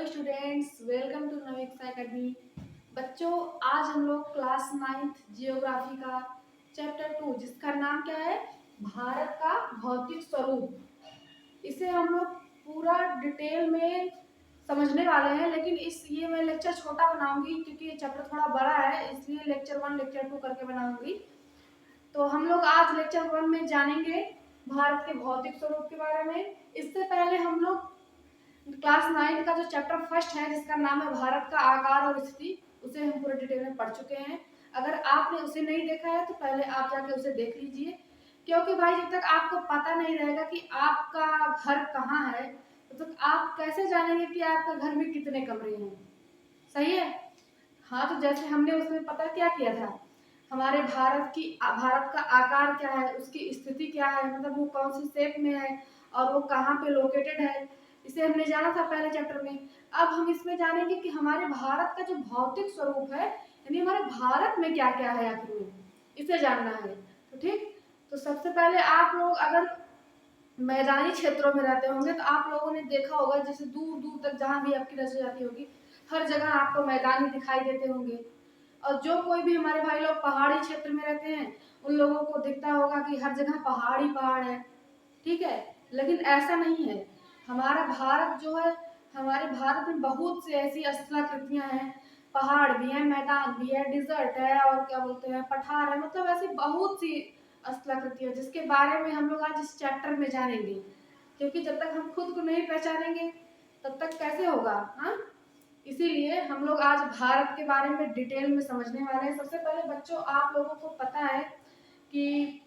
Hello students, welcome to Naviksha academy. बच्चों, आज हम लोग क्लास 9th जियोग्राफी का चैप्टर 2 जिसका नाम क्या है, भारत का भौतिक स्वरूप, इसे हम लोग पूरा डिटेल में समझने वाले हैं। लेकिन ये मैं लेक्चर छोटा बनाऊंगी क्योंकि ये चैप्टर थोड़ा बड़ा है, इसलिए लेक्चर 1 लेक्चर 2 करके बनाऊंगी। तो हम लोग आज लेक्चर 1 में जानेंगे भारत के भौतिक स्वरूप के बारे में। इससे पहले हम लोग क्लास 9 का जो चैप्टर फर्स्ट है जिसका नाम है भारत का आकार और स्थिति, उसे हम पूरे डिटेल में पढ़ चुके हैं। अगर आपने उसे नहीं देखा है तो पहले आप जाके उसे देख लीजिए, क्योंकि भाई जब तक आपको पता नहीं रहेगा कि आपका घर कहाँ है तब तक आप कैसे जानेंगे कि आपके घर में कितने कमरे हैं। सही है। हाँ, तो जैसे हमने उसमें पता क्या किया था, हमारे भारत का आकार क्या है, उसकी स्थिति क्या है, मतलब वो कौन सी शेप में है और वो कहाँ पे लोकेटेड है, इसे हमने जाना था पहले चैप्टर में। अब हम इसमें जानेंगे कि हमारे भारत का जो भौतिक स्वरूप है, यानी हमारे भारत में क्या क्या है आखिर में, इसे जानना है। तो ठीक, तो सबसे पहले आप लोग अगर मैदानी क्षेत्रों में रहते होंगे तो आप लोगों ने देखा होगा, जैसे दूर दूर तक जहाँ भी आपकी नजर जाती होगी हर जगह आपको मैदानी दिखाई देते होंगे। और जो कोई भी हमारे भाई लोग पहाड़ी क्षेत्र में रहते हैं उन लोगों को दिखता होगा कि हर जगह पहाड़ ही पहाड़ है। ठीक है, लेकिन ऐसा नहीं है। हमारा भारत जो है, हमारे भारत में बहुत सी ऐसी स्थलाकृतियां हैं, पहाड़ भी है, मैदान भी है, डिजर्ट है और क्या बोलते हैं पठार है, मतलब ऐसी बहुत सी स्थलाकृतियां जिसके बारे में हम लोग आज इस चैप्टर में जानेंगे। क्योंकि जब तक हम खुद को नहीं पहचानेंगे तब तक कैसे होगा। हाँ, इसीलिए हम लोग आज भारत के बारे में डिटेल में समझने वाले हैं। सबसे पहले बच्चों, आप लोगों को पता है कि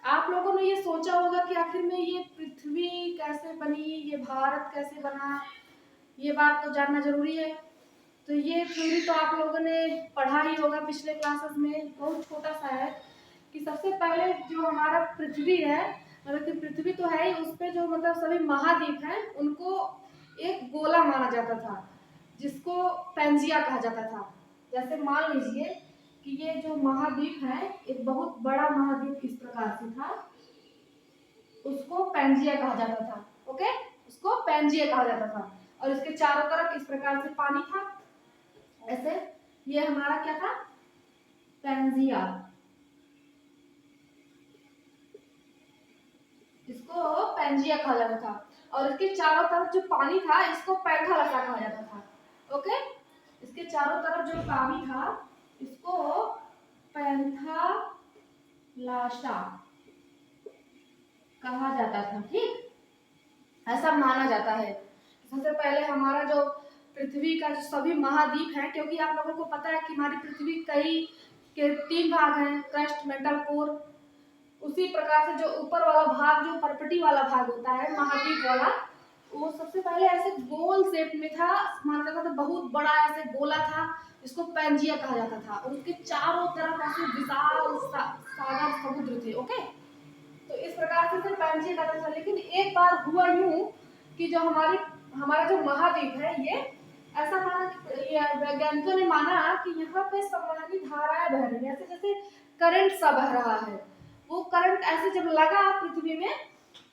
आप लोगों ने ये सोचा होगा कि आखिर में ये पृथ्वी कैसे बनी, ये भारत कैसे बना, ये बात तो जानना जरूरी है। तो ये थ्योरी तो आप लोगों ने पढ़ा ही होगा पिछले क्लासेस में, बहुत छोटा सा है कि सबसे पहले जो हमारा पृथ्वी है, मतलब कि पृथ्वी तो है ही, उस पे जो मतलब सभी महाद्वीप हैं उनको एक गोला माना जाता था जिसको पैंजिया कहा जाता था। जैसे मान लीजिए कि ये जो महाद्वीप है एक बहुत बड़ा महाद्वीप इस प्रकार से था, उसको पैंजिया कहा जाता था। ओके, उसको पैंजिया कहा जाता था और इसके चारों तरफ इस प्रकार से पानी था ऐसे। ये हमारा क्या था, पैंजिया, इसको पैंजिया कहा जाता था। और इसके चारों तरफ जो पानी था इसको पैंथालसा कहा जाता था। ओके, इसके चारों तरफ जो पानी था इसको पैंथालसा कहा जाता था। ठीक, ऐसा माना जाता है। सबसे पहले हमारा जो पृथ्वी का जो सभी महाद्वीप है, क्योंकि आप लोगों को पता है कि हमारी पृथ्वी कई के 3 भाग हैं, क्रस्ट, मेंटल, कोर। उसी प्रकार से जो ऊपर वाला भाग, जो परपटी वाला भाग होता है महाद्वीप वाला, वो सबसे पहले ऐसे गोल शेप में था, माना जाता था, बहुत बड़ा ऐसे गोला था, इसको पैंजिया कहा जाता था। और उसके चारों तरफ ऐसे विशाल सागर समुद्र थे। ओके, तो इस प्रकार से फिर पैंजिया कहा जाता था। लेकिन एक बार हुआ यूं कि जो हमारा जो महाद्वीप है, ये ऐसा माना, वैज्ञानिकों ने माना कि यहाँ पे संवहनी धाराएं बह रही है, ऐसे जैसे करंट सा बह रहा है। वो करंट ऐसे जब लगा पृथ्वी में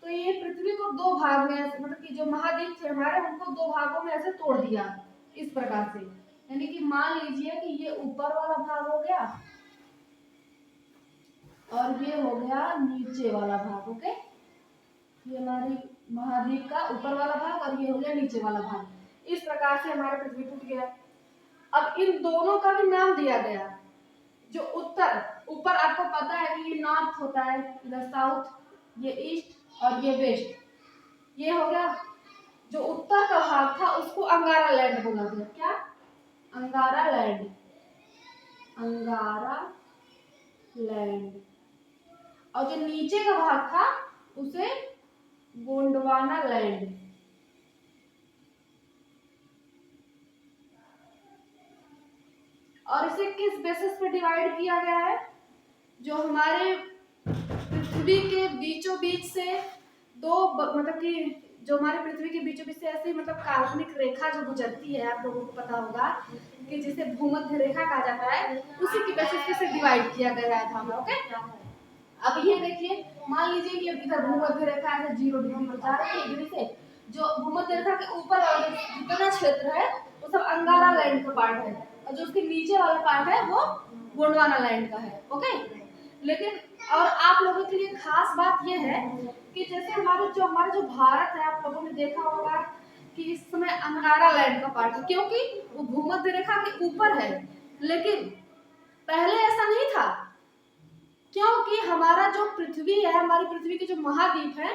तो ये पृथ्वी को 2 भाग में, मतलब कि जो महाद्वीप थे हमारे उनको 2 भागों में ऐसे तोड़ दिया इस प्रकार से। यानी कि मान लीजिए कि ये ऊपर वाला भाग हो गया और ये हो गया नीचे वाला भाग। ओके, ये हमारी महाद्वीप का ऊपर वाला भाग और ये हो गया नीचे वाला भाग। इस प्रकार से हमारा पृथ्वी टूट गया। अब इन दोनों का भी नाम दिया गया। जो उत्तर, ऊपर आपको पता है कि ये नॉर्थ होता है, इधर साउथ, ये ईस्ट और ये वेस्ट, ये हो गया। जो उत्तर का भाग था उसको अंगारा लैंड बोला गया। क्या, अंगारा लैंड, अंगारा लैंड। और जो नीचे का भाग था उसे गोंडवाना लैंड। और इसे किस बेसिस पे डिवाइड किया गया है, जो हमारे पृथ्वी के बीचों बीच से मतलब कि जो हमारे पृथ्वी के बीचों बीच से ऐसी मतलब काल्पनिक रेखा जो गुजरती है, आप लोगों को पता होगा कि जिसे भूमध्य रेखा कहा जाता है, उसी की बेसिस पे से डिवाइड किया गया था। ओके, अब ये देखिए, मान लीजिए कि इधर भूमध्य रेखा है 0 डिग्री पर जा रही है, डिग्री से जो भूमध्य रेखा के ऊपर जितना क्षेत्र है वो सब अंगारा लैंड का पार्ट है, और जो उसके नीचे वाला पार्ट है वो गोंडवाना लैंड का है। ओके, लेकिन और आप लोगों के लिए खास बात यह है कि जैसे हमारा जो भारत है, आप लोगों ने देखा होगा कि इस समय अंगारा लैंड का पार्ट है, क्योंकि वो भूमध्य रेखा के ऊपर है। लेकिन पहले ऐसा नहीं था, क्योंकि हमारा जो पृथ्वी है, हमारी पृथ्वी के जो महाद्वीप है,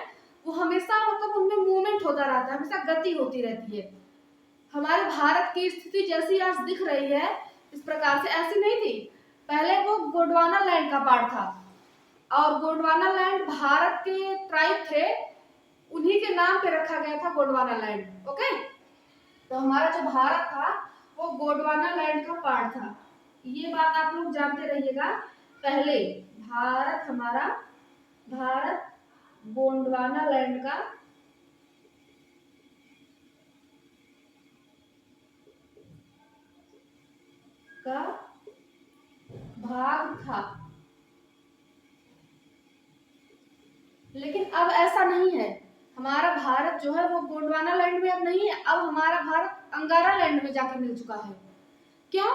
वो हमेशा मतलब उनमें मूवमेंट होता रहता है, हमेशा गति होती रहती है। हमारे भारत की स्थिति जैसी आज दिख रही है इस प्रकार से ऐसी नहीं थी। पहले वो गोंडवाना लैंड का पार्ट था, और गोंडवाना लैंड भारत के ट्राइब थे, उन्हीं के नाम पे रखा गया था गोंडवाना लैंड। ओके, तो हमारा जो भारत था वो गोंडवाना लैंड का पार्ट था, ये बात आप लोग जानते रहिएगा। पहले भारत गोंडवाना लैंड का भाग था, लेकिन अब ऐसा नहीं है। हमारा भारत जो है वो गोंडवाना लैंड में अब नहीं है, अब हमारा भारत अंगारा लैंड में जाके मिल चुका है। क्यों?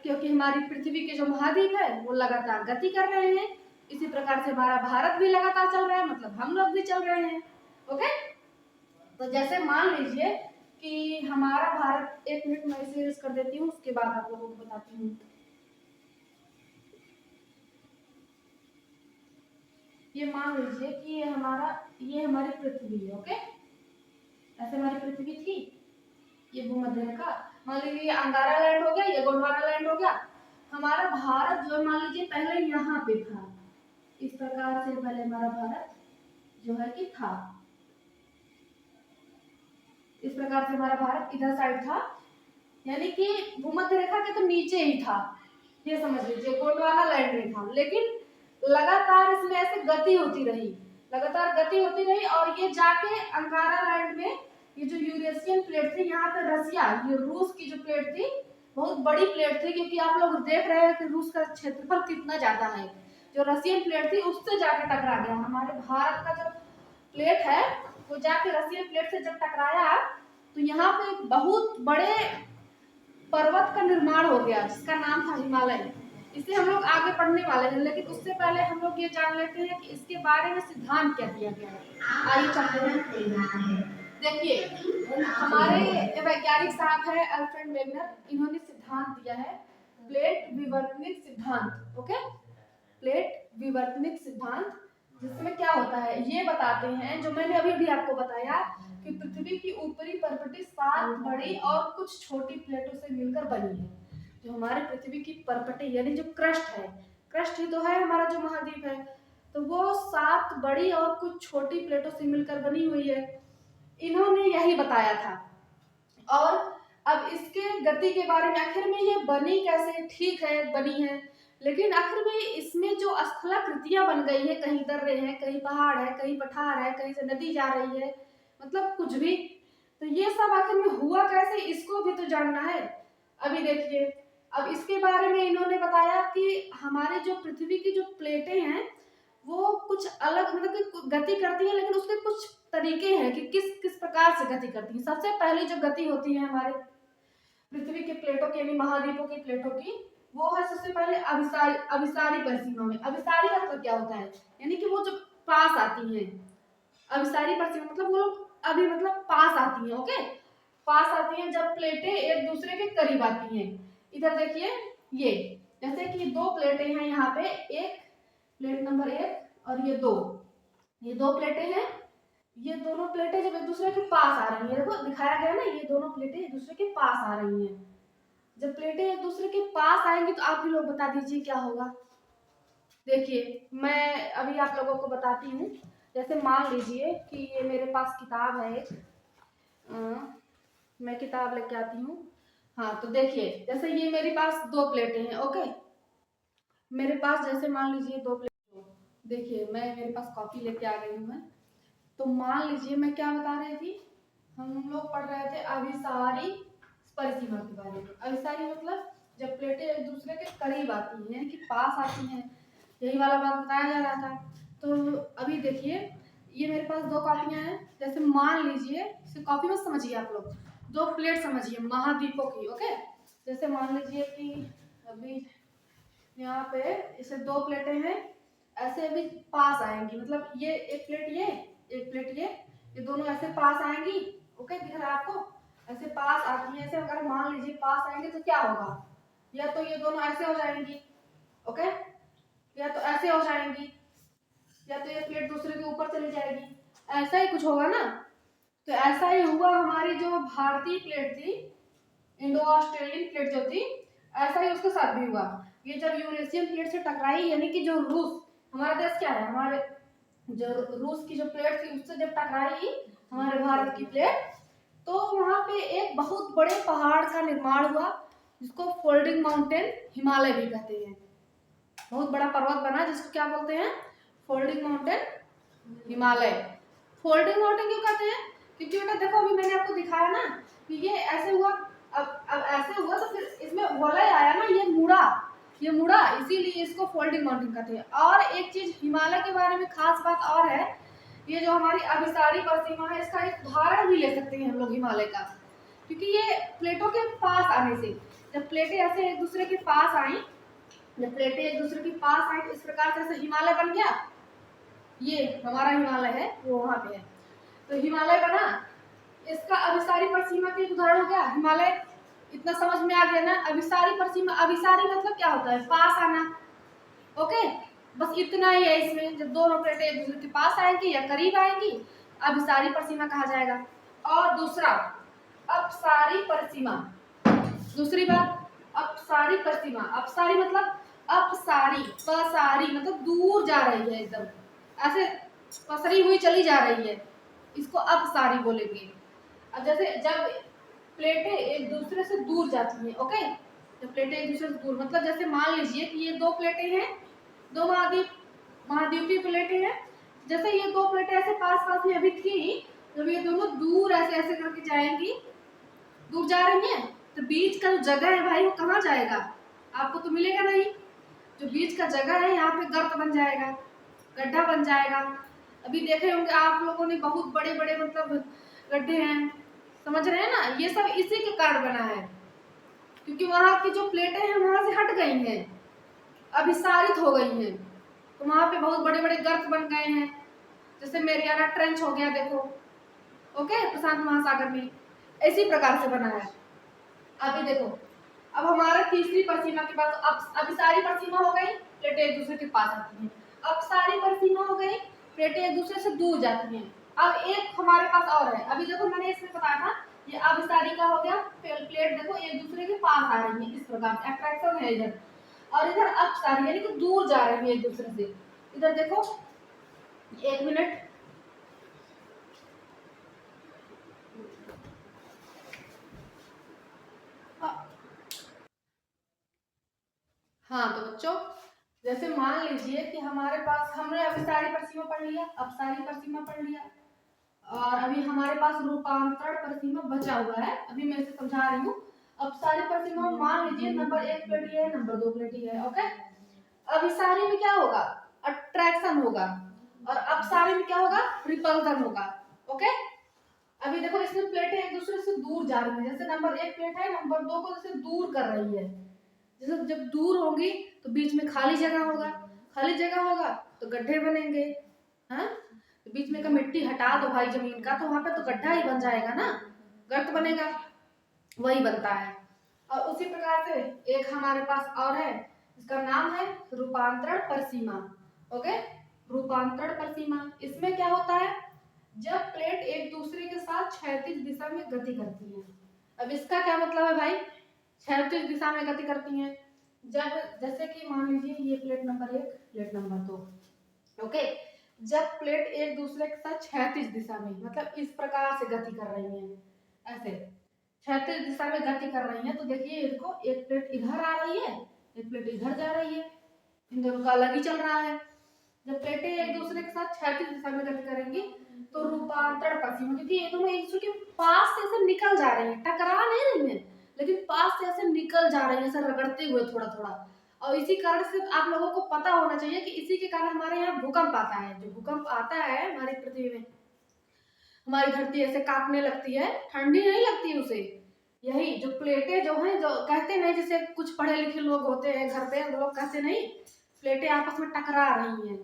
क्योंकि हमारी पृथ्वी के जो महाद्वीप है वो लगातार गति कर रहे हैं। इसी प्रकार से हमारा भारत भी लगातार चल रहा है, मतलब हम लोग भी चल रहे हैं। ओके, तो जैसे मान लीजिए कि हमारा भारत, एक मिनट मैं इसे erase कर देती हूँ, उसके बाद आप लोगों को बताती हूँ। ये मान लीजिए कि ये हमारी पृथ्वी है। ओके, ऐसे हमारी पृथ्वी थी, ये भूमध्य रेखा, मान लीजिए ये अंगारा लैंड हो गया, ये गोंडवाना लैंड हो गया। हमारा भारत जो मान लीजिए पहले यहाँ पे था, इस प्रकार से पहले हमारा भारत जो है कि था, इस प्रकार से हमारा भारत इधर साइड था, यानी कि भूमध्य रेखा के तो नीचे ही था, ये समझ लीजिए गोंडवाना लैंड में था। लेकिन लगातार इसमें ऐसे गति होती रही और ये जाके अंगारा लैंड में, ये जो यूरेशियन प्लेट थी, यहाँ पे रसिया, ये रूस की जो प्लेट थी, बहुत बड़ी प्लेट थी, क्योंकि आप लोग देख रहे हैं कि रूस का क्षेत्रफल कितना ज्यादा है। जो रसियन प्लेट थी उससे जाके टकरा गया हमारे भारत का जो प्लेट है, वो जाके रसियन प्लेट से जब टकराया तो यहाँ पे एक बहुत बड़े पर्वत का निर्माण हो गया जिसका नाम था हिमालय। इसे हम लोग आगे पढ़ने वाले हैं, लेकिन उससे पहले हम लोग ये जान लेते हैं कि इसके बारे में सिद्धांत क्या दिया गया है। आइए चलते हैं। देखिए, हमारे वैज्ञानिक साहब है अल्फ्रेड वेगनर, इन्होंने सिद्धांत दिया है प्लेट विवर्तनिक सिद्धांत। ओके, प्लेट विवर्तनिक सिद्धांत, जिसमें क्या होता है ये बताते हैं, जो मैंने अभी भी आपको बताया कि पृथ्वी की ऊपरी परपटी 7 बड़ी और कुछ छोटी प्लेटों से मिलकर बनी है। जो हमारे पृथ्वी की परपटी यानी जो क्रस्ट है, क्रस्ट ही तो है हमारा जो महाद्वीप है, तो वो 7 बड़ी और कुछ छोटी प्लेटों से मिलकर बनी हुई है। इन्होंने यही बताया था। और अब इसके गति के बारे में, आखिर में ये बनी कैसे, ठीक है बनी है, लेकिन आखिर में इसमें जो स्थलाकृतियां बन गई है, कहीं दर्रे हैं, कहीं पहाड़ है, कहीं पठार है, कहीं से नदी जा रही है, मतलब कुछ भी, तो ये सब आखिर में हुआ कैसे, इसको भी तो जानना है। अभी देखिए, अब इसके बारे में इन्होंने बताया कि हमारे जो पृथ्वी की जो प्लेटें हैं वो कुछ अलग, मतलब कि गति करती है, लेकिन उसके कुछ तरीके हैं कि किस किस प्रकार से गति करती है। सबसे पहली जो गति होती है हमारे पृथ्वी के प्लेटों की, यानी महाद्वीपों की प्लेटों की, वो है सबसे पहले अभिसारी परिसीमा में। अभिसारी मतलब क्या होता है, यानी कि वो जो पास आती है, अभिसारी परिसीमा मतलब वो लोग अभी मतलब पास आती है। ओके, पास आती हैं जब प्लेटें एक दूसरे के करीब आती हैं। इधर देखिए, ये जैसे कि 2 प्लेटें हैं, यहाँ पे एक प्लेट नंबर 1 और ये दो प्लेटें हैं। ये दोनों प्लेटें जब एक दूसरे के पास आ रही है, देखो दिखाया गया ना, ये दोनों प्लेटें एक दूसरे के पास आ रही हैं। जब प्लेटें एक दूसरे के पास आएंगी तो आप भी लोग बता दीजिए क्या होगा। देखिए, मैं अभी आप लोगों को बताती हूँ। जैसे मान लीजिए कि ये मेरे पास किताब है एक, मैं किताब लेके आती हूँ। हाँ, तो देखिए, जैसे ये मेरे पास 2 प्लेटें हैं। ओके, मेरे पास जैसे मान लीजिए 2 प्लेट, देखिए मेरे पास कॉपी लेके आ गई हूँ मैं। तो मान लीजिए मैं क्या बता रही थी, हम लोग पढ़ रहे थे अभिसारी परिसीमा के बारे में। अभिसारी मतलब जब प्लेटें एक दूसरे के करीब आती हैं कि पास आती हैं, यही वाला बात बताया जा रहा था। तो अभी देखिए, ये मेरे पास 2 कॉपियां हैं। जैसे मान लीजिए, इसे कॉपी में समझिए आप लोग, दो प्लेट समझिए महाद्वीपों की। ओके, जैसे मान लीजिए कि अभी यहाँ पे इसे दो प्लेटें हैं, ऐसे अभी पास आएंगी, मतलब ये एक प्लेट एक प्लेट ये दोनों ऐसे पास आएंगी। ओके, दिख रहा है आपको? ऐसे पास आती है, ऐसे अगर मान लीजिए पास आएंगे तो क्या होगा, या तो ये दोनों ऐसे हो जाएंगी, ओके, या तो ऐसे हो जाएंगी, या तो ये प्लेट दूसरे के ऊपर चली जाएगी, ऐसा ही कुछ होगा ना। तो ऐसा ही हुआ हमारी जो भारतीय प्लेट थी, इंडो ऑस्ट्रेलियन प्लेट जो थी, ऐसा ही उसके साथ भी हुआ। ये जब यूरेशियन प्लेट से टकराई, यानी कि जो रूस, हमारा देश क्या है, हमारे जो रूस की जो प्लेट थी उससे जब टकराई हमारे भारत की प्लेट, तो वहां पे एक बहुत बड़े पहाड़ का निर्माण हुआ, जिसको फोल्डिंग माउंटेन हिमालय भी कहते हैं। बहुत बड़ा पर्वत बना जिसको क्या बोलते हैं, folding mountain Himalaya. Folding mountain क्यों कहते हैं, क्योंकि बेटा देखो अभी मैंने आपको दिखाया ना कि ये ऐसे हुआ, अब ऐसे हुआ तो फिर इसमें वलय आया ना, ये मुड़ा, इसीलिए इसको फोल्डिंग माउंटेन कहते हैं। और एक चीज हिमालय के बारे में खास बात और है, ये जो हमारी अभिसारी परसीमा है, इसका एक उदाहरण भी ले सकते हैं हम लोग हिमालय का, क्योंकि ये प्लेटों के पास आने से, जब प्लेटें ऐसे एक दूसरे के पास आई, जब प्लेटें एक दूसरे के पास आई, इस प्रकार से ऐसे हिमालय बन गया। ये हमारा हिमालय है, वो वहां पे है, तो हिमालय बना। इसका अभिसारी परसीमा के उदाहरण हो गया हिमालय। इतना समझ में आ गया ना, अभिसारी परसीमा, अभिसारी मतलब क्या होता है, पास आना। ओके, बस इतना ही है इसमें, जब दोनों प्लेटें एक दूसरे के पास आएंगी या करीब आएंगी, अभिसारी परसीमा कहा जाएगा। और दूसरा अपसारी परसीमा, दूसरी बात अपसारी परसीमा। अपसारी मतलब अपसारी, पसारी मतलब दूर जा रही है, एकदम ऐसे पसरी हुई चली जा रही है, इसको अपसारी बोलेंगे। अब जैसे जब प्लेटें एक दूसरे से दूर जाती हैं, ओके, जब प्लेटें एक दूसरे से दूर, मतलब जैसे मान लीजिए कि ये दो प्लेटें हैं, दो महाद्वीपीय प्लेटें हैं, जैसे ये दो प्लेटें ऐसे पास पास में अभी थी, जब ये दोनों दूर ऐसे ऐसे करके जाएंगी, दूर जा रही हैं, तो बीच का जो जगह है भाई वो कहाँ जाएगा, आपको तो मिलेगा नहीं। जो बीच का जगह है यहाँ पे गर्त बन जाएगा, गड्ढा बन जाएगा। अभी देखे होंगे आप लोगों ने, बहुत बड़े बड़े मतलब गड्ढे हैं, समझ रहे हैं ना, ये सब इसी के कारण बना है, क्योंकि वहां की जो प्लेटें हैं वहां से हट गई हैं, अभिसारित हो गई हैं, तो वहां पे बहुत बड़े बड़े गर्त बन गए हैं, जैसे मेरियाना ट्रेंच हो गया देखो, ओके, प्रशांत महासागर में, इसी प्रकार से बना है। अभी देखो, अब हमारा तीसरी परसीमा के बाद, अब अभिसारी परसीमा हो गई, प्लेटें एक दूसरे के पास आती हैं, अपसारी परसीमा हो गई, प्लेटें एक दूसरे से दूर जाती हैं। अब एक हमारे पास और है, अभी देखो मैंने इसमें बताया था, ये अभिसारी का हो गया, प्लेट देखो एक दूसरे के पास आ रही है, इस प्रकार से अट्रैक्शन है इधर, और इधर अपसारी यानी कि दूर जा रही है एक दूसरे से। इधर देखो, एक मिनट, हाँ तो बच्चों, जैसे मान लीजिए कि हमारे पास, हमने अभिसारी परसीमा पढ़ लिया, अपसारी परसीमा पढ़ लिया, और अभी हमारे पास रूपांतरण परसीमा बचा हुआ है, अभी मैं इसे समझा रही हूँ। अपसारी परसीमा मान लीजिए नंबर एक प्लेट है, नंबर दो प्लेट है, ओके। अभिसारी में क्या होगा, अट्रैक्शन होगा, और अपसारी में क्या होगा, रिपल्सन होगा, ओके। अभी देखो इसमें प्लेटें एक दूसरे से दूर जा रही है, जैसे नंबर एक प्लेट है नंबर दो को जैसे दूर कर रही है, जैसे जब दूर होगी तो बीच में खाली जगह होगा, खाली जगह होगा तो गड्ढे बनेंगे, हाँ, तो बीच में का मिट्टी हटा दो भाई जमीन का, तो वहां पे तो गड्ढा ही बन जाएगा ना, गर्त बनेगा, वही बनता है। और उसी प्रकार से एक हमारे पास और है, इसका नाम है रूपांतरण परसीमा, ओके। रूपांतरण परसीमा, इसमें क्या होता है, जब प्लेट एक दूसरे के साथ क्षैतिज दिशा में गति करती है। अब इसका क्या मतलब है भाई, क्षैतिज दिशा में गति करती हैं, जब जैसे कि मान लीजिए ये प्लेट नंबर एक, प्लेट नंबर दो, ओके, जब प्लेट एक दूसरे के साथ क्षैतिज दिशा में, मतलब इस प्रकार से गति कर रही हैं, ऐसे क्षैतिज दिशा में गति कर रही हैं, तो देखिए इसको, एक प्लेट इधर आ रही है, एक प्लेट इधर जा रही है, इन दोनों का अलग ही चल रहा है। जब प्लेटें एक दूसरे के साथ क्षैतिज दिशा में गति करेंगी तो रूपांतरण परसीमा, क्योंकि ये दोनों एक दूसरे के पास से ऐसे निकल जा रही हैं, टकरा नहीं रही हैं, लेकिन पास से ऐसे निकल जा रही है, ऐसे रगड़ते हुए थोड़ा थोड़ा। और इसी कारण से आप लोगों को पता होना चाहिए कि इसी के कारण हमारे यहाँ भूकंप आता है, जो भूकंप आता है हमारी पृथ्वी में, हमारी धरती ऐसे कांपने लगती है, ठंडी नहीं लगती उसे। यही जो प्लेटें जो हैं, जो कहते नहीं, जैसे कुछ पढ़े लिखे लोग होते हैं घर पे, वो लोग कहते नहीं प्लेटें आपस में टकरा रही हैं,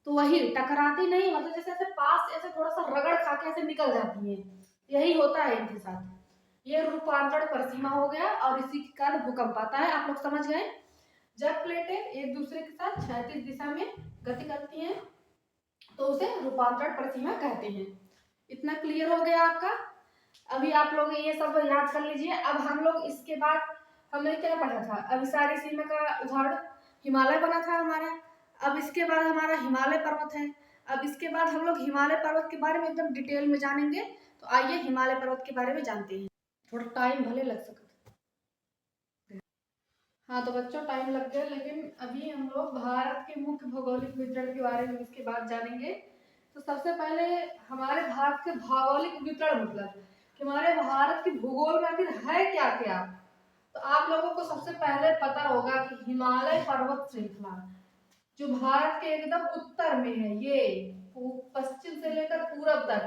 तो वही टकराती नहीं, मतलब जैसे ऐसे पास ऐसे थोड़ा सा रगड़ खा के ऐसे निकल जाती हैं, यही होता है इनके साथ। ये रूपांतरण परिसीमा हो गया और इसी के कारण भूकंप आता है। आप लोग समझ गए? जब प्लेटें एक दूसरे के साथ क्षैतिज दिशा में गति करती हैं तो उसे रूपांतरण परिसीमा कहते हैं। इतना क्लियर हो गया आपका? अभी आप लोग ये सब याद कर लीजिए। अब हम लोग इसके बाद हमने क्या पढ़ा था? अभिसारी सीमा का उदाहरण हिमालय बना था हमारा। अब इसके बाद हमारा हिमालय पर्वत है। अब इसके बाद हम लोग हिमालय पर्वत के बारे में एकदम डिटेल में जानेंगे। तो आइए हिमालय पर्वत के बारे में जानते हैं। थोड़ा टाइम भले लग सकता। हाँ तो बच्चों टाइम लग गया, लेकिन अभी हम लोग भारत के मुख्य भौगोलिक वितरण के बारे में इसके बाद जानेंगे। तो सबसे पहले हमारे भारत के भौगोलिक वितरण मतलब कि हमारे भारत की भूगोल में आखिर है क्या क्या। तो आप लोगों को सबसे पहले पता होगा कि हिमालय पर्वत श्रृंखला जो भारत के एकदम उत्तर में है, ये पश्चिम से लेकर पूरब तक,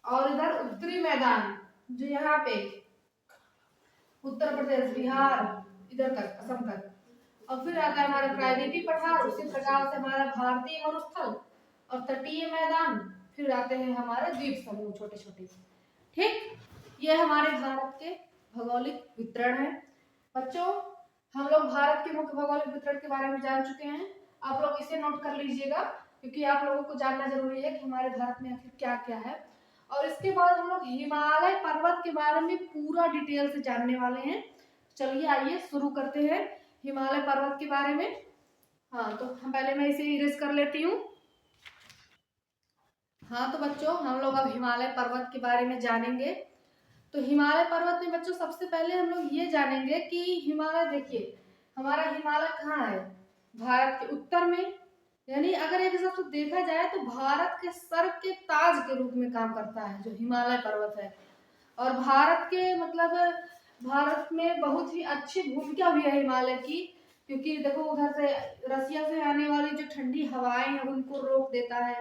और इधर उत्तरी मैदान जो यहाँ पे उत्तर प्रदेश, बिहार, इधर तक असम तक, और फिर आता है हमारा प्रायद्वीपीय पठार, उसी प्रकार से हमारा भारतीय मरुस्थल और तटीय मैदान, फिर आते हैं हमारे द्वीप समूह छोटे छोटे। ठीक, ये हमारे भारत के भौगोलिक वितरण है। बच्चों हम लोग भारत के मुख्य भौगोलिक वितरण के बारे में जान चुके हैं। आप लोग इसे नोट कर लीजिएगा, क्योंकि आप लोगों को जानना जरूरी है कि हमारे भारत में आखिर क्या क्या है। और इसके बाद हम लोग हिमालय पर्वत के बारे में पूरा डिटेल से जानने वाले हैं। चलिए आइए शुरू करते हैं हिमालय पर्वत के बारे में। हाँ तो पहले मैं इसे इरेज कर लेती हूँ। हाँ तो बच्चों हम लोग अब हिमालय पर्वत के बारे में जानेंगे। तो हिमालय पर्वत में बच्चों सबसे पहले हम लोग ये जानेंगे कि हिमालय, देखिए हमारा हिमालय कहाँ है? भारत के उत्तर में, यानी अगर एक हिसाब से देखा जाए तो भारत के सर के ताज के रूप में काम करता है जो हिमालय पर्वत है। और भारत के मतलब भारत में बहुत ही अच्छी भूमिका भी है हिमालय की, क्योंकि देखो उधर से रसिया से आने वाली जो ठंडी हवाएं हैं उनको रोक देता है।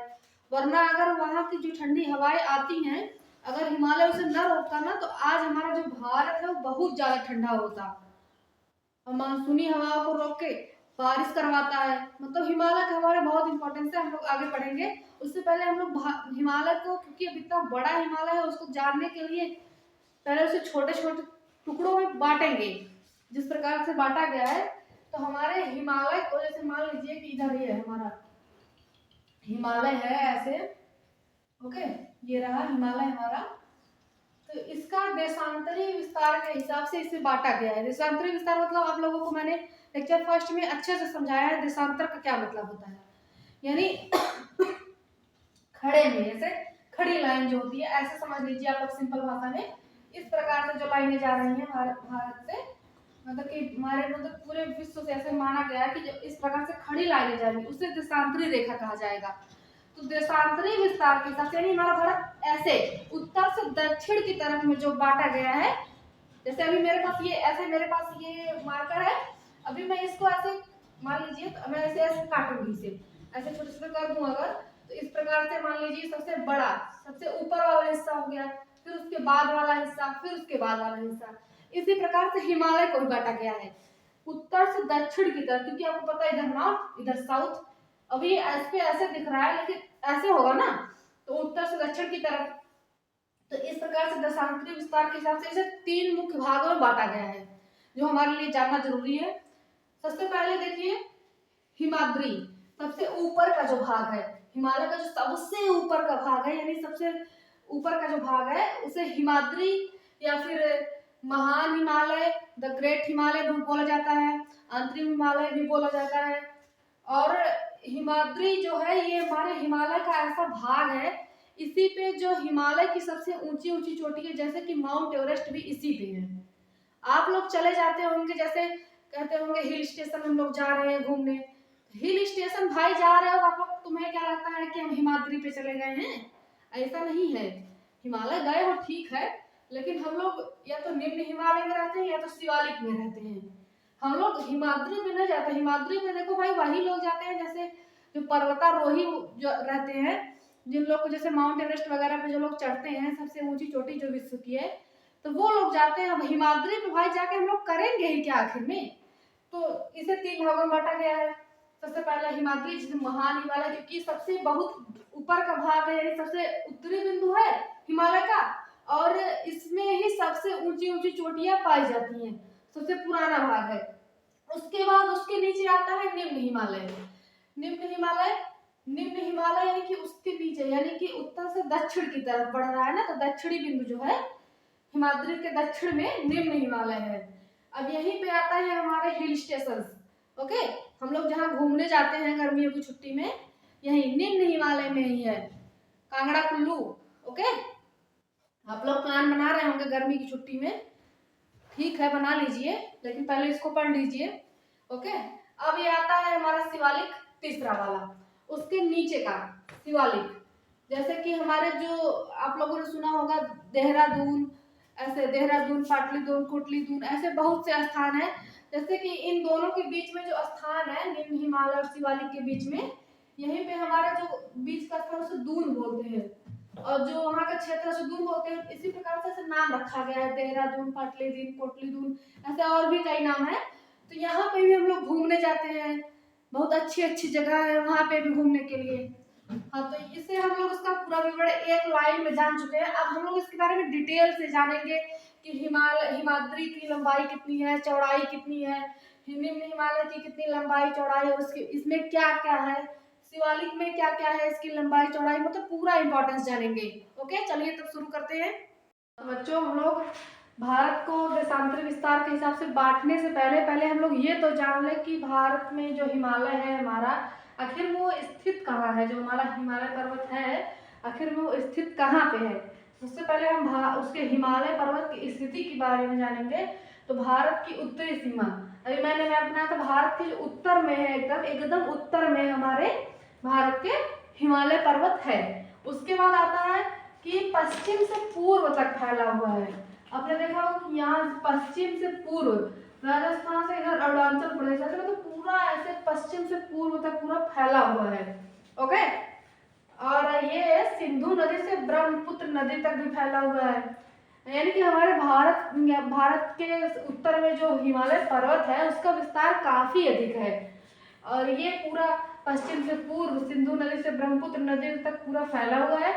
वरना अगर वहाँ की जो ठंडी हवाएं आती हैं, अगर हिमालय उसे न रोकता ना, तो आज हमारा जो भारत है वो बहुत ज्यादा ठंडा होता। और मानसूनी हवाओं को रोक के बारिश करवाता है। मतलब हिमालय का हमारे बहुत इंपॉर्टेंस है, हम लोग आगे पढ़ेंगे। उससे पहले हम लोग हिमालय को, क्योंकि अब इतना बड़ा हिमालय है, उसको जानने के लिए पहले उसे छोटे छोटे टुकड़ों में बांटेंगे। जिस प्रकार से बांटा गया है, तो हमारे हिमालय को जैसे मान लीजिए कि इधर ये हमारा हिमालय है ऐसे, ओके, ये रहा हिमालय हमारा। तो इसका देशांतरी विस्तार के हिसाब से इसे बांटा गया है। देशांतरी विस्तार मतलब आप लोगों को मैंने लेक्चर फर्स्ट में अच्छे से समझाया है देशांतर का क्या मतलब होता है। यानी खड़े में, जैसे खड़ी लाइन जो होती है ऐसे समझ लीजिए आप लोग सिंपल भाषा में। इस प्रकार से जो लाइनें जा रही हैं भारत से, मतलब कि हमारे मतलब पूरे विश्व से ऐसे माना गया है कि जो इस प्रकार से खड़ी लाइनें जा रही है उसे देशांतरी रेखा कहा जाएगा। तो देशांतरी विस्तार के हिसाब से यानी हमारा भारत ऐसे उत्तर से दक्षिण की तरफ में जो बांटा गया है, जैसे अभी मेरे पास ये ऐसे, मेरे पास ये मार्कर है, अभी मैं इसको ऐसे मान लीजिए, तो मैं ऐसे ऐसे काटूंगी, इसे ऐसे छोटे छोटे कर दूं अगर, तो इस प्रकार से मान लीजिए सबसे बड़ा, सबसे ऊपर वाला हिस्सा हो गया, फिर उसके बाद वाला हिस्सा, फिर उसके बाद वाला हिस्सा। इसी प्रकार से हिमालय को भी बांटा गया है उत्तर से दक्षिण की तरफ, क्योंकि आपको पता है इधर नॉर्थ इधर साउथ। अभी इस पे ऐसे दिख रहा है लेकिन ऐसे होगा ना, तो उत्तर से दक्षिण की तरफ। तो इस प्रकार से देशांतरी विस्तार के हिसाब से इसे 3 मुख्य भागों में बांटा गया है, जो हमारे लिए जानना जरूरी है। सबसे पहले देखिए हिमाद्री, सबसे ऊपर का जो भाग है, हिमालय का जो सबसे ऊपर का भाग है, यानी सबसे ऊपर का जो भाग है उसे हिमाद्री या फिर महान हिमालय, द ग्रेट हिमालय भी बोला जाता है, अंतरिम हिमालय भी बोला जाता है। और हिमाद्री जो है ये हमारे हिमालय का ऐसा भाग है, इसी पे जो हिमालय की सबसे ऊंची ऊंची चोटी है, जैसे कि माउंट एवरेस्ट भी इसी पे है। आप लोग चले जाते होंगे, जैसे कहते होंगे हिल स्टेशन हम लोग जा रहे हैं घूमने, हिल स्टेशन भाई जा रहे हो आप लोग, तुम्हें क्या लगता है कि हम हिमाद्री पे चले गए हैं? ऐसा नहीं है। हिमालय गए हो ठीक है, लेकिन हम लोग या तो निम्न हिमालय में रहते हैं या तो शिवालिक में रहते हैं। हम लोग हिमाद्री में नहीं जाते। हिमाद्री में देखो भाई वही लोग जाते हैं जैसे जो पर्वतारोही जो रहते हैं, जिन लोग को जैसे माउंट एवरेस्ट वगैरह पे जो लोग चढ़ते हैं, सबसे ऊंची चोटी जो विश्व की है, तो वो लोग जाते हैं। अब हिमाद्री पे भाई जाके हम लोग करेंगे ही क्या आखिर में? तो इसे 3 भागों में बांटा गया है। सबसे पहले हिमाद्री जिसे महान हिमालय, क्योंकि सबसे बहुत ऊपर का भाग है, यानी सबसे उत्तरी बिंदु है हिमालय का, और इसमें ही सबसे ऊंची ऊंची चोटियां पाई जाती हैं, सबसे पुराना भाग है। उसके बाद उसके नीचे आता है निम्न हिमालय। निम्न हिमालय, निम्न हिमालय यानी कि उसके नीचे, यानी कि उत्तर से दक्षिण की तरफ बढ़ रहा है ना, तो दक्षिणी बिंदु जो है हिमाद्री के दक्षिण में निम्न हिमालय है। अब यहीं पे आता है हमारे हिल स्टेशन। ओके, हम लोग जहाँ घूमने जाते हैं गर्मियों की छुट्टी में, यही निम्न हिमालय में ही है, कांगड़ा कुल्लू। ओके, आप लोग प्लान बना रहे होंगे गर्मी की छुट्टी में, ठीक है बना लीजिए, लेकिन पहले इसको पढ़ लीजिए। ओके, अब ये आता है हमारा शिवालिक, तीसरा वाला, उसके नीचे का शिवालिक। जैसे कि हमारे जो आप लोगों ने सुना होगा देहरादून, ऐसे देहरादून, पाटलिपुत्र, कोटलीदून, ऐसे बहुत से स्थान है। जैसे कि इन दोनों के बीच में जो स्थान है निम्न हिमालय और शिवालिक के बीच में, यहीं पे हमारा जो बीच का स्थान उसे दून बोलते हैं, और जो वहाँ का क्षेत्र उसे दून बोलते हैं। इसी प्रकार से ऐसे नाम रखा गया है, देहरादून, पाटलिपुत्र, कोटलीदून, ऐसे और भी कई नाम है। तो यहाँ पे भी हम लोग घूमने जाते हैं, बहुत अच्छी अच्छी जगह है वहाँ पे भी घूमने के लिए। हाँ, तो इससे हम लोग इसका पूरा विवरण एक लाइन में जान चुके हैं। अब हम लोग इसके बारे में डिटेल से जानेंगे कि हिमाद्री की लंबाई कितनी है, चौड़ाई कितनी है, निम्न हिमालय की कितनी लंबाई चौड़ाई, और उसके इसमें क्या क्या है, शिवालिक में क्या क्या है, इसकी लंबाई चौड़ाई, मतलब पूरा इंपॉर्टेंस जानेंगे। ओके, चलिए तब शुरू करते हैं। तो बच्चों, हम लोग भारत को देशांतरी विस्तार के हिसाब से बांटने से पहले हम लोग ये तो जान लें कि भारत में जो हिमालय है हमारा, आखिर वो स्थित कहाँ है। जो हमारा हिमालय पर्वत है, आखिर वो स्थित कहाँ पे है। सबसे पहले हम उसके हिमालय पर्वत की स्थिति के बारे में जानेंगे। तो भारत की उत्तरी सीमा, अभी मैंने मैप बनाया था, भारत के जो उत्तर में है, एकदम उत्तर में हमारे भारत के हिमालय पर्वत है। उसके बाद आता है कि पश्चिम से पूर्व तक फैला हुआ है। आपने देखा होगा कि यहाँ पश्चिम से पूर्व, राजस्थान से इधर अरुणाचल प्रदेश, ऐसे मतलब पूरा ऐसे पश्चिम से पूर्व तक पूरा फैला हुआ है। ओके, और ये सिंधु नदी से ब्रह्मपुत्र नदी तक भी फैला हुआ है। यानी कि हमारे भारत के उत्तर में जो हिमालय पर्वत है उसका विस्तार काफी अधिक है, और ये पूरा पश्चिम से पूर्व सिंधु नदी से ब्रह्मपुत्र नदी तक पूरा फैला हुआ है।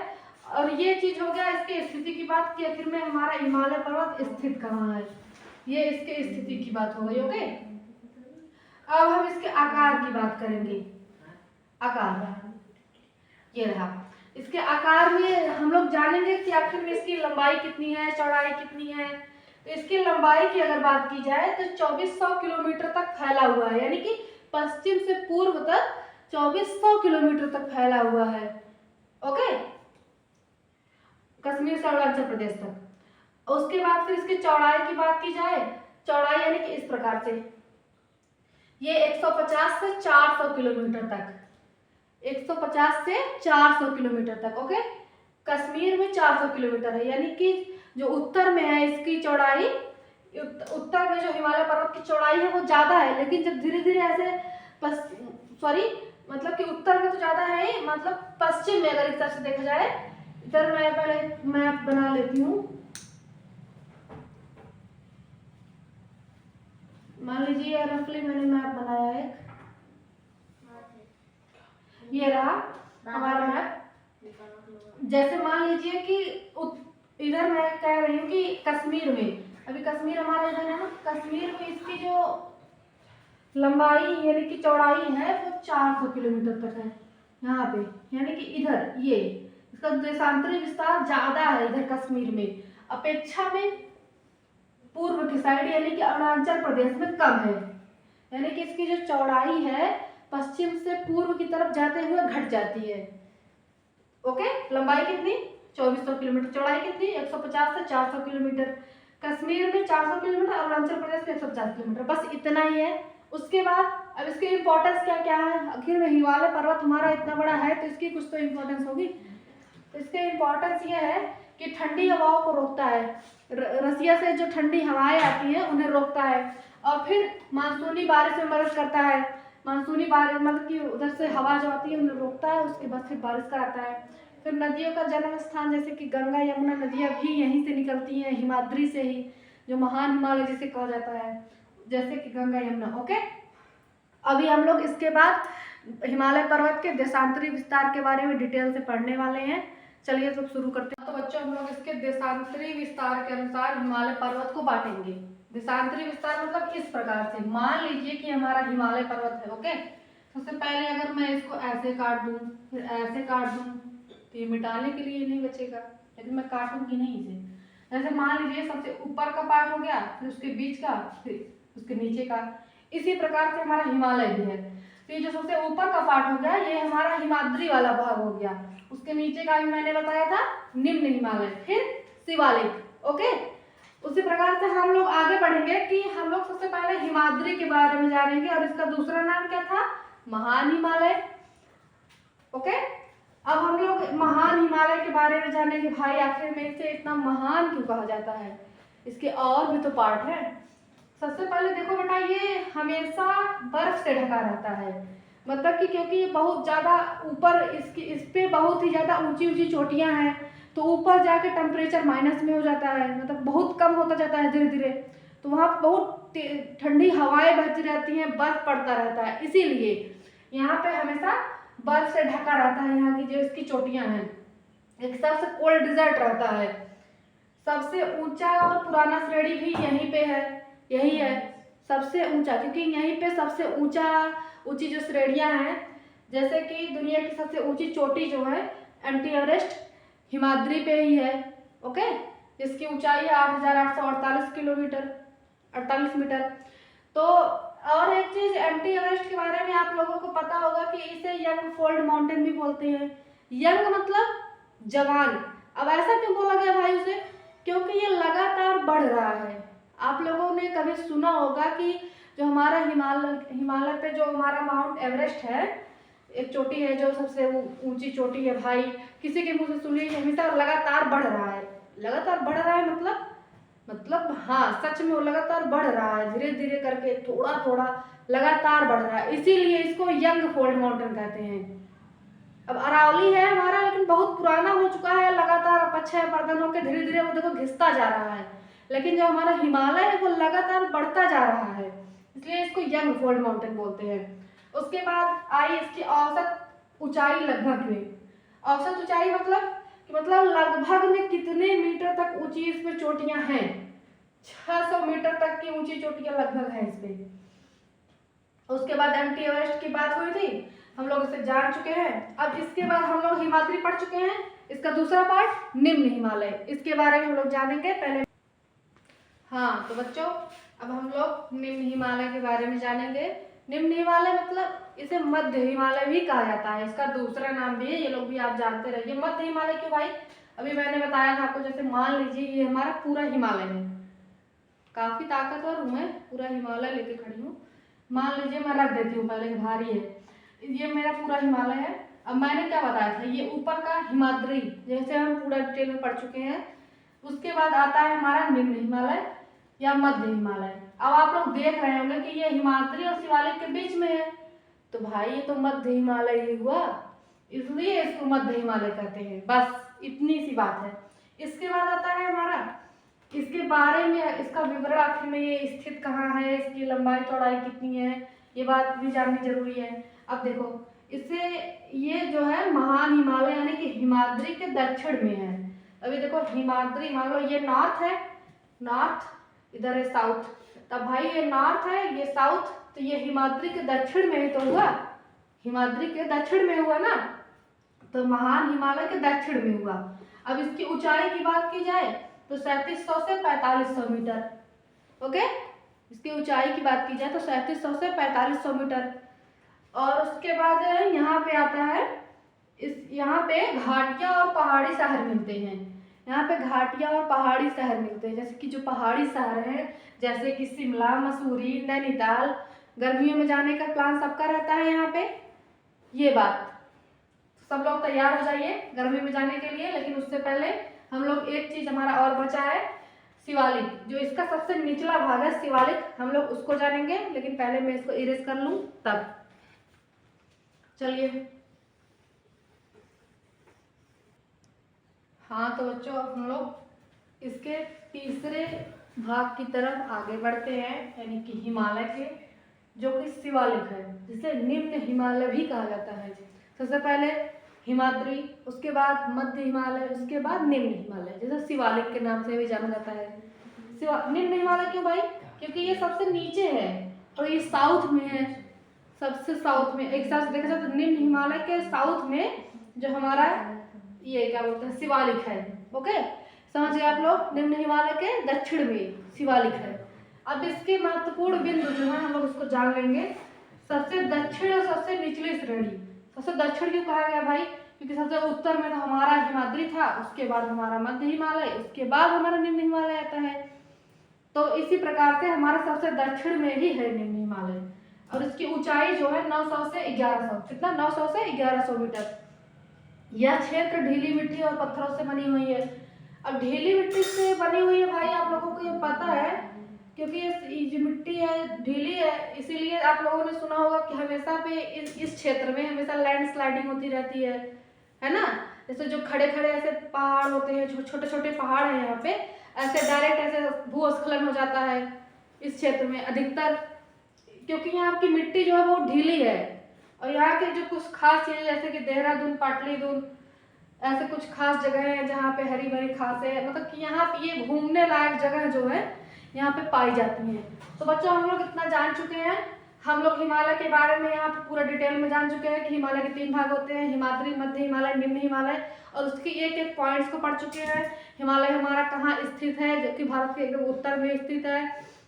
और ये चीज हो गया इसकी स्थिति की बात की, आखिर में हमारा हिमालय पर्वत स्थित कहाँ है, ये इसके स्थिति की बात हो गई। ओके, अब हम इसके आकार की बात करेंगे। आकार ये रहा, इसके आकार में हम लोग जानेंगे कि आखिर में इसकी लंबाई कितनी है, चौड़ाई कितनी है। तो इसकी लंबाई की अगर बात की जाए तो 2400 किलोमीटर तक फैला हुआ है, यानी कि पश्चिम से पूर्व तक 2400 किलोमीटर तक फैला हुआ है। ओके, कश्मीर से अरुणाचल प्रदेश तक। उसके बाद फिर इसकी चौड़ाई की बात की जाए, चौड़ाई यानी कि इस प्रकार से, ये 150 से 400 किलोमीटर तक, 150 से 400 किलोमीटर तक। ओके, कश्मीर में 400 किलोमीटर है, यानी कि जो उत्तर में है इसकी चौड़ाई, उत्तर में जो हिमालय पर्वत की चौड़ाई है वो ज्यादा है, लेकिन जब धीरे धीरे ऐसे मतलब कि उत्तर में तो ज्यादा है, मतलब पश्चिम में अगर इस तरह से देखा जाए, इधर मैं पहले मैप बना लेती हूँ। मान लीजिए रफली मैंने मैप बनाया है, ये रहा हमारा मैप। जैसे मान लीजिए कि इधर मैं कह रही हूँ कि कश्मीर में, अभी कश्मीर हमारा इधर है ना, कश्मीर में इसकी जो लंबाई यानी कि चौड़ाई है वो 400 किलोमीटर तक है यहाँ पे, यानी कि इधर ये इसका देशांतरी विस्तार ज्यादा है इधर कश्मीर में, अपेक्षा में पूर्व की साइड यानी कि अरुणाचल प्रदेश में कम है। यानी कि इसकी जो चौड़ाई है पश्चिम से पूर्व की तरफ जाते हुए घट जाती है। ओके, लंबाई कितनी 2400 किलोमीटर, चौड़ाई कितनी 150 से 400 किलोमीटर, कश्मीर में 400 किलोमीटर, अरुणाचल प्रदेश में 150 किलोमीटर, बस इतना ही है। उसके बाद अब इसकी इंपॉर्टेंस क्या क्या है, आखिर में हिमालय पर्वत हमारा इतना बड़ा है तो इसकी कुछ तो इंपॉर्टेंस होगी। तो इसकी इंपॉर्टेंस ये है कि ठंडी हवाओं को रोकता है, रसिया से जो ठंडी हवाएं आती हैं उन्हें रोकता है, और फिर मानसूनी बारिश में मदद करता है। मानसूनी बारिश मतलब कि उधर से हवा जो आती है उन्हें रोकता है, उसके बाद फिर बारिश कराता है। फिर नदियों का जन्म स्थान जैसे कि गंगा यमुना नदियाँ भी यहीं से निकलती हैं, हिमाद्री से ही, जो महान हिमालय जिसे कहा जाता है, जैसे कि गंगा यमुना। ओके, अभी हम लोग इसके बाद हिमालय पर्वत के देशांतरी विस्तार के बारे में डिटेल से पढ़ने वाले हैं। चलिए सब शुरू करते हैं। तो बच्चों हम लोग इसके देशांतरी विस्तार के अनुसार हिमालय पर्वत को बांटेंगे। देशांतरी विस्तार मतलब इस प्रकार से, मान लीजिए कि हमारा हिमालय पर्वत है। ओके, सबसे पहले अगर मैं इसको ऐसे काट दूं, फिर ऐसे काट दूं, तो ये मिटाने के लिए नहीं बचेगा, लेकिन मैं काटूंगी नहीं इसे। जैसे मान लीजिए सबसे ऊपर का पार्ट हो गया, फिर उसके बीच का, फिर उसके नीचे का। इसी प्रकार से हमारा हिमालय भी है। तो ये जो सबसे ऊपर का पार्ट हो गया, ये हमारा हिमाद्री वाला भाग हो गया। उसके नीचे का भी मैंने बताया था निम्न हिमालय, फिर शिवालिक। ओके, उसी प्रकार से हम लोग आगे बढ़ेंगे कि हम लोग सबसे पहले हिमाद्री के बारे में जानेंगे, और इसका दूसरा नाम क्या था, महान हिमालय। ओके, अब हम लोग महान हिमालय के बारे में जानेंगे। भाई आखिर में इसे इतना महान क्यों कहा जाता है, इसके और भी तो पार्ट है। सबसे पहले देखो बेटा, ये हमेशा बर्फ से ढका रहता है, मतलब कि क्योंकि ये बहुत ज़्यादा ऊपर, इस पे बहुत ही ज़्यादा ऊंची ऊंची चोटियां हैं, तो ऊपर जाके टेम्परेचर माइनस में हो जाता है, मतलब बहुत कम होता जाता है धीरे धीरे। तो वहाँ बहुत ठंडी हवाएं बहती रहती हैं, बर्फ पड़ता रहता है, इसीलिए यहाँ पे हमेशा बर्फ से ढका रहता है। यहाँ की जो इसकी चोटियां हैं, एक सबसे कोल्ड डिजर्ट रहता है। सबसे ऊंचा और पुराना श्रेणी भी यहीं पे है, यही है सबसे ऊंचा, क्योंकि यहीं पे सबसे ऊंची जो श्रेणियां हैं, जैसे कि दुनिया की सबसे ऊंची चोटी जो है एंटी एवरेस्ट, हिमाद्री पे ही है। ओके, जिसकी ऊंचाई है 8,848 किलोमीटर, 48 मीटर। तो और एक चीज, एंटी एवरेस्ट के बारे में आप लोगों को पता होगा कि इसे यंग फोल्ड माउंटेन भी बोलते हैं। यंग मतलब जवान। अब ऐसा क्यों बोला गया भाई उसे, क्योंकि ये लगातार बढ़ रहा है। आप लोगों ने कभी सुना होगा कि जो हमारा हिमालय पे जो हमारा माउंट एवरेस्ट है, एक चोटी है जो सबसे ऊंची चोटी है भाई, किसी के मुंह से सुनिए हमेशा लगातार बढ़ रहा है। लगातार बढ़ रहा है मतलब हाँ, सच में वो लगातार बढ़ रहा है, धीरे धीरे करके, थोड़ा थोड़ा लगातार बढ़ रहा है, इसीलिए इसको यंग फोल्ड माउंटेन कहते हैं। अब अरावली है हमारा, लेकिन बहुत पुराना हो चुका है, लगातार अपक्षय वर्धन होकर धीरे धीरे वो देखो घिसता जा रहा है। लेकिन जो हमारा हिमालय है वो लगातार बढ़ता जा रहा है, इसलिए इसको यंग फोल्ड माउंटेन बोलते हैं। उसके बाद आई इसकी औसत ऊंचाई लगभग में। औसत ऊंचाई मतलब लगभग में कितने मीटर तक ऊंची इस पे चोटियां हैं। 600 मीटर तक की ऊंची चोटियां लगभग है इस पे। उसके बाद एंटी एवरेस्ट की बात हुई थी, हम लोग इसे जान चुके हैं। अब इसके बाद हम लोग हिमाद्री पढ़ चुके हैं। इसका दूसरा पार्ट निम्न हिमालय, इसके बारे में हम लोग जानेंगे पहले। हाँ तो बच्चों, अब हम लोग निम्न हिमालय के बारे में जानेंगे। निम्न हिमालय मतलब इसे मध्य हिमालय भी कहा जाता है, इसका दूसरा नाम भी है, ये लोग भी आप जानते रहिए। मध्य हिमालय क्यों भाई, अभी मैंने बताया था आपको। जैसे मान लीजिए ये हमारा पूरा हिमालय है, काफी ताकतवर हूँ मैं, पूरा हिमालय लेके खड़ी हूँ। मान लीजिए मैं रख देती हूँ पहले, भारी है, ये मेरा पूरा हिमालय है। अब मैंने क्या बताया था, ये ऊपर का हिमाद्री, जैसे हम पूरा डिटेल में पढ़ चुके हैं। उसके बाद आता है हमारा निम्न हिमालय या मध्य हिमालय। अब आप लोग देख रहे होंगे कि ये हिमाद्री और शिवालिक के बीच में है, तो भाई ये तो मध्य हिमालय ही हुआ, इसलिए इसको मध्य हिमालय कहते हैं। बस इतनी सी बात है। इसके बाद आता है हमारा, इसके बारे में, इसका विवरण आखिर में ये स्थित कहाँ है, इसकी लंबाई चौड़ाई कितनी है, ये बात भी जाननी जरूरी है। अब देखो, इसे ये जो है महान हिमालय यानी कि हिमाद्री के दक्षिण में है। अभी देखो हिमाद्री, मान लो ये नॉर्थ है, नॉर्थ, इधर है साउथ, तब भाई ये नॉर्थ है, ये साउथ, तो ये हिमाद्री के दक्षिण में ही तो हुआ, हिमाद्री के दक्षिण में हुआ ना, तो महान हिमालय के दक्षिण में हुआ। अब इसकी ऊंचाई की बात की जाए तो 3700 से 4500 मीटर। ओके, इसकी ऊंचाई की बात की जाए तो 3700 से 4500 मीटर। और उसके बाद यहाँ पे आता है, यहाँ पे घाटियाँ और पहाड़ी शहर मिलते हैं। यहाँ पे घाटियाँ और पहाड़ी शहर मिलते हैं, जैसे कि जो पहाड़ी शहर हैं, जैसे कि शिमला, मसूरी, नैनीताल। गर्मियों में जाने का प्लान सबका रहता है यहाँ पे, ये बात सब लोग तैयार हो जाइए गर्मी में जाने के लिए। लेकिन उससे पहले हम लोग एक चीज हमारा और बचा है, शिवालिक, जो इसका सबसे निचला भाग है शिवालिक, हम लोग उसको जानेंगे। लेकिन पहले मैं इसको इरेज कर लूं तब। चलिए, हाँ तो बच्चों अब हम लोग इसके तीसरे भाग की तरफ आगे बढ़ते हैं, यानी कि हिमालय के, जो कि शिवालिक है, जिसे निम्न हिमालय भी कहा जाता है। सबसे पहले हिमाद्री, उसके बाद मध्य हिमालय, उसके बाद निम्न हिमालय, जैसे शिवालिक के नाम से भी जाना जाता है। निम्न हिमालय क्यों भाई? क्योंकि ये सबसे नीचे है और ये साउथ में है, सबसे साउथ में। एक साथ देखा जाए तो निम्न हिमालय के साउथ में जो हमारा ये क्या बोलते हैं, शिवालिक है। ओके, समझ गए आप लोग? निम्न हिमालय के दक्षिण में शिवालिक है। अब इसके महत्वपूर्ण बिंदु जो है हम लोग उसको जान लेंगे। सबसे दक्षिण और सबसे निचली श्रेणी। सबसे दक्षिण क्यों कहा गया भाई? क्योंकि सबसे उत्तर में तो हमारा हिमाद्री था, उसके बाद हमारा मध्य हिमालय, उसके बाद हमारा निम्न हिमालय आता है। तो इसी प्रकार से हमारा सबसे दक्षिण में ही है निम्न हिमालय, और इसकी ऊंचाई जो है 900 से 1100, कितना? 900 से 1100 मीटर। यह क्षेत्र ढीली मिट्टी और पत्थरों से बनी हुई है। अब ढीली मिट्टी से बनी हुई है भाई, आप लोगों को ये पता है, क्योंकि ये जो मिट्टी है ढीली है, इसीलिए आप लोगों ने सुना होगा कि हमेशा पे इस क्षेत्र में हमेशा लैंड स्लाइडिंग होती रहती है ना? जैसे जो खड़े खड़े ऐसे पहाड़ होते हैं, जो छोटे छोटे पहाड़ हैं यहाँ पे, ऐसे डायरेक्ट ऐसे भूस्खलन हो जाता है इस क्षेत्र में अधिकतर, क्योंकि यहाँ की मिट्टी जो है वो ढीली है। और यहाँ के जो कुछ खास चीजें जैसे कि देहरादून, पाटलिदून, ऐसे कुछ खास जगह है जहाँ पे हरी भरी घास है, मतलब कि यहाँ पे ये घूमने लायक जगह जो है यहाँ पे पाई जाती है। तो बच्चों हम लोग इतना जान चुके हैं, हम लोग हिमालय के बारे में यहाँ पे पूरा डिटेल में जान चुके हैं कि हिमालय के 3 भाग होते हैं, हिमाद्री, मध्य हिमालय, निम्न हिमालय, और उसकी एक एक पॉइंट्स को पढ़ चुके हैं। हिमालय हमारा कहाँ स्थित है, जो कि भारत के एकदम उत्तर में स्थित है,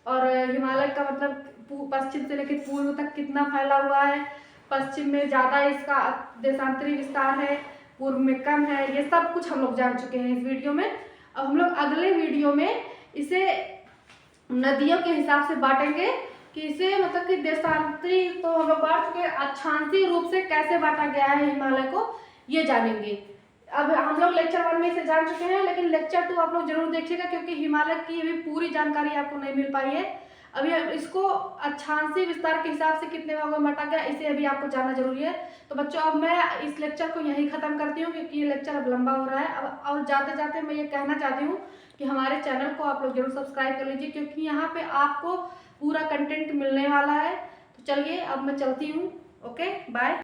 और हिमालय का मतलब पश्चिम से लेकर पूर्व तक कितना फैला हुआ है। पश्चिम में ज़्यादा इसका देशांतरी विस्तार है, पूर्व में कम है। ये सब कुछ हम लोग जान चुके हैं इस वीडियो में। अब हम लोग अगले वीडियो में इसे नदियों के हिसाब से बांटेंगे कि इसे मतलब कि देशांतरी तो हम लोग बांट चुके हैं, अक्षांशीय रूप से कैसे बांटा गया है हिमालय को, ये जानेंगे। अब हम लोग लेक्चर 1 में इसे जान चुके हैं, लेकिन लेक्चर 2 आप लोग जरूर देखिएगा, क्योंकि हिमालय की अभी पूरी जानकारी आपको नहीं मिल पाई है। अभी इसको अक्षांशीय विस्तार के हिसाब से कितने भागों में बांटा गया, इसे अभी आपको जानना जरूरी है। तो बच्चों अब मैं इस लेक्चर को यहीं ख़त्म करती हूँ, क्योंकि ये लेक्चर अब लंबा हो रहा है। अब और जाते जाते मैं ये कहना चाहती हूँ कि हमारे चैनल को आप लोग जरूर सब्सक्राइब कर लीजिए, क्योंकि यहाँ पे आपको पूरा कंटेंट मिलने वाला है। तो चलिए अब मैं चलती हूँ। Okay, bye.